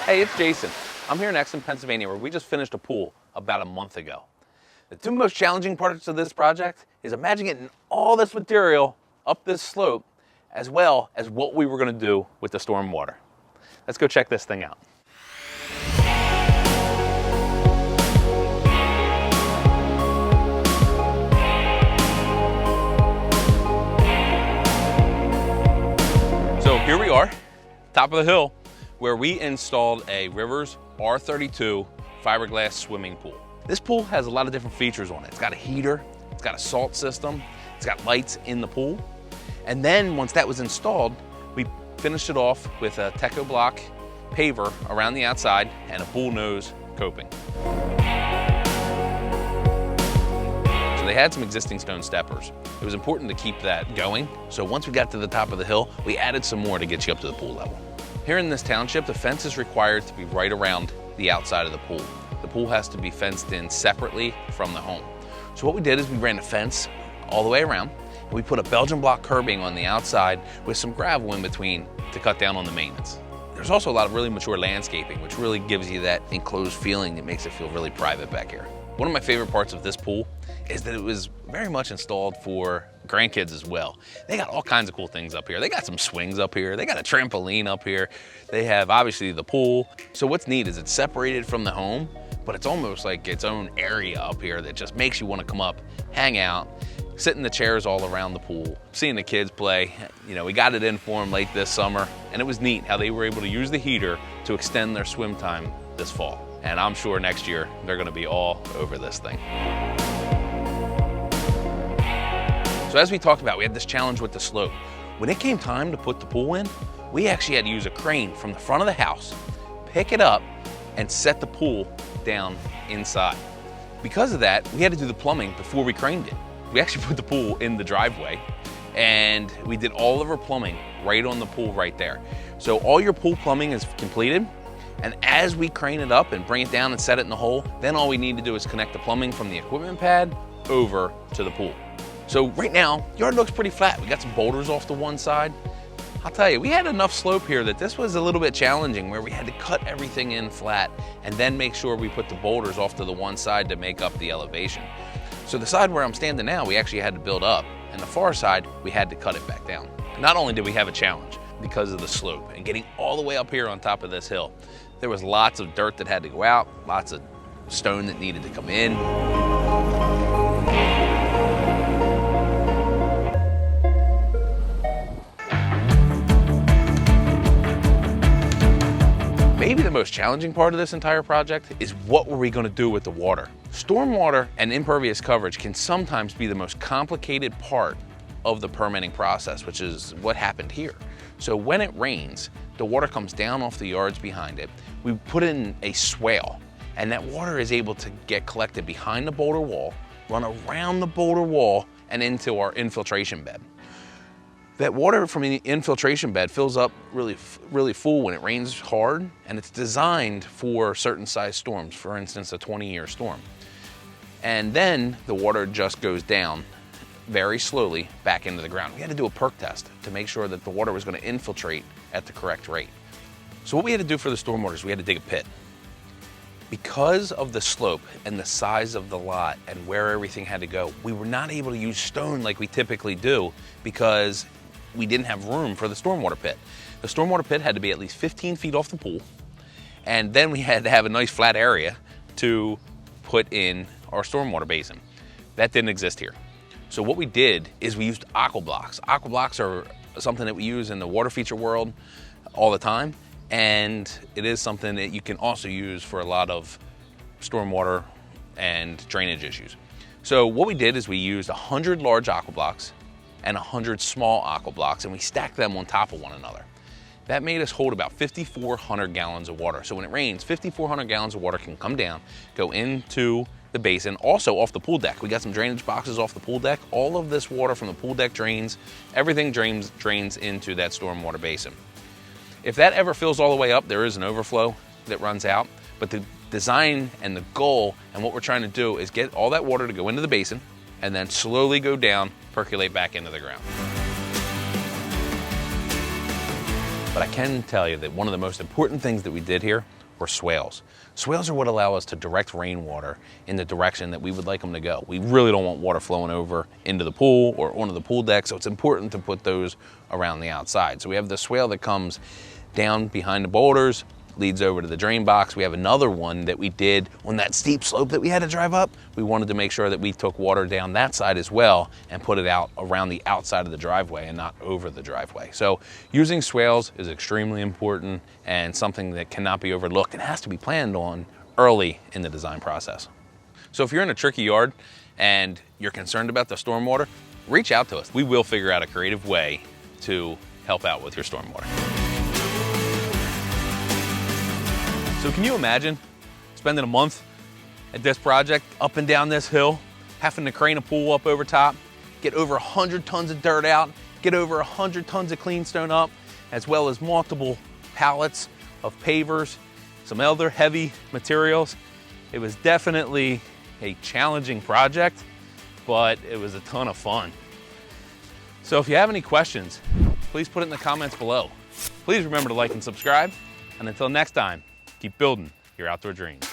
Hey, it's Jason. I'm here in Exton, Pennsylvania, where we just finished a pool about a month ago. The two most challenging parts of this project is imagine getting all this material up this slope, as well as what we were going to do with the storm water. Let's go check this thing out. So here we are, top of the hill, where we installed a Rivers R32 fiberglass swimming pool. This pool has a lot of different features on it. It's got a heater, it's got a salt system, it's got lights in the pool. And then once that was installed, we finished it off with a Techo block paver around the outside and a bull nose coping. So they had some existing stone steppers. It was important to keep that going. So once we got to the top of the hill, we added some more to get you up to the pool level. Here in this township, the fence is required to be right around the outside of the pool. The pool has to be fenced in separately from the home. So what we did is we ran the fence all the way around, and we put a Belgian block curbing on the outside with some gravel in between to cut down on the maintenance. There's also a lot of really mature landscaping, which really gives you that enclosed feeling that makes it feel really private back here. One of my favorite parts of this pool is that it was very much installed for grandkids as well. They got all kinds of cool things up here. They got some swings up here. They got a trampoline up here. They have obviously the pool. So what's neat is it's separated from the home, but it's almost like its own area up here that just makes you want to come up, hang out, sit in the chairs all around the pool, seeing the kids play. You know, we got it in for them late this summer, and it was neat how they were able to use the heater to extend their swim time this fall. And I'm sure next year they're going to be all over this thing. So as we talked about, we had this challenge with the slope. When it came time to put the pool in, we actually had to use a crane from the front of the house, pick it up, and set the pool down inside. Because of that, we had to do the plumbing before we craned it. We actually put the pool in the driveway, and we did all of our plumbing right on the pool right there. So all your pool plumbing is completed, and as we crane it up and bring it down and set it in the hole, then all we need to do is connect the plumbing from the equipment pad over to the pool. So right now, yard looks pretty flat. We got some boulders off to one side. I'll tell you, we had enough slope here that this was a little bit challenging, where we had to cut everything in flat and then make sure we put the boulders off to the one side to make up the elevation. So the side where I'm standing now, we actually had to build up, and the far side, we had to cut it back down. Not only did we have a challenge because of the slope and getting all the way up here on top of this hill, there was lots of dirt that had to go out, lots of stone that needed to come in. Maybe the most challenging part of this entire project is what were we going to do with the water? Stormwater and impervious coverage can sometimes be the most complicated part of the permitting process, which is what happened here. So when it rains, the water comes down off the yards behind it. We put in a swale, and that water is able to get collected behind the boulder wall, run around the boulder wall, and into our infiltration bed. That water from the infiltration bed fills up really full when it rains hard, and it's designed for certain size storms, for instance, a 20-year storm. And then the water just goes down very slowly back into the ground. We had to do a perk test to make sure that the water was going to infiltrate at the correct rate. So what we had to do for the stormwater is we had to dig a pit. Because of the slope and the size of the lot and where everything had to go, we were not able to use stone like we typically do because we didn't have room for the stormwater pit. The stormwater pit had to be at least 15 feet off the pool, and then we had to have a nice flat area to put in our stormwater basin. That didn't exist here. So what we did is we used aqua blocks. Aqua blocks are something that we use in the water feature world all the time, and it is something that you can also use for a lot of stormwater and drainage issues. So what we did is we used 100 large aqua blocks and 100 small aqua blocks, and we stacked them on top of one another. That made us hold about 5,400 gallons of water. So when it rains, 5,400 gallons of water can come down, go into the basin, also off the pool deck. We got some drainage boxes off the pool deck. All of this water from the pool deck drains, everything drains into that stormwater basin. If that ever fills all the way up, there is an overflow that runs out, but the design and the goal and what we're trying to do is get all that water to go into the basin and then slowly go down, percolate back into the ground. But I can tell you that one of the most important things that we did here were swales. Swales are what allow us to direct rainwater in the direction that we would like them to go. We really don't want water flowing over into the pool or onto the pool deck, so it's important to put those around the outside. So we have the swale that comes down behind the boulders, leads over to the drain box. We have another one that we did on that steep slope that we had to drive up. We wanted to make sure that we took water down that side as well and put it out around the outside of the driveway and not over the driveway. So using swales is extremely important and something that cannot be overlooked and has to be planned on early in the design process. So if you're in a tricky yard and you're concerned about the stormwater, reach out to us. We will figure out a creative way to help out with your stormwater. So can you imagine spending a month at this project, up and down this hill, having to crane a pool up over top, get over 100 tons of dirt out, get over 100 tons of clean stone up, as well as multiple pallets of pavers, some other heavy materials. It was definitely a challenging project, but it was a ton of fun. So if you have any questions, please put it in the comments below. Please remember to like and subscribe, and until next time, keep building your outdoor dreams.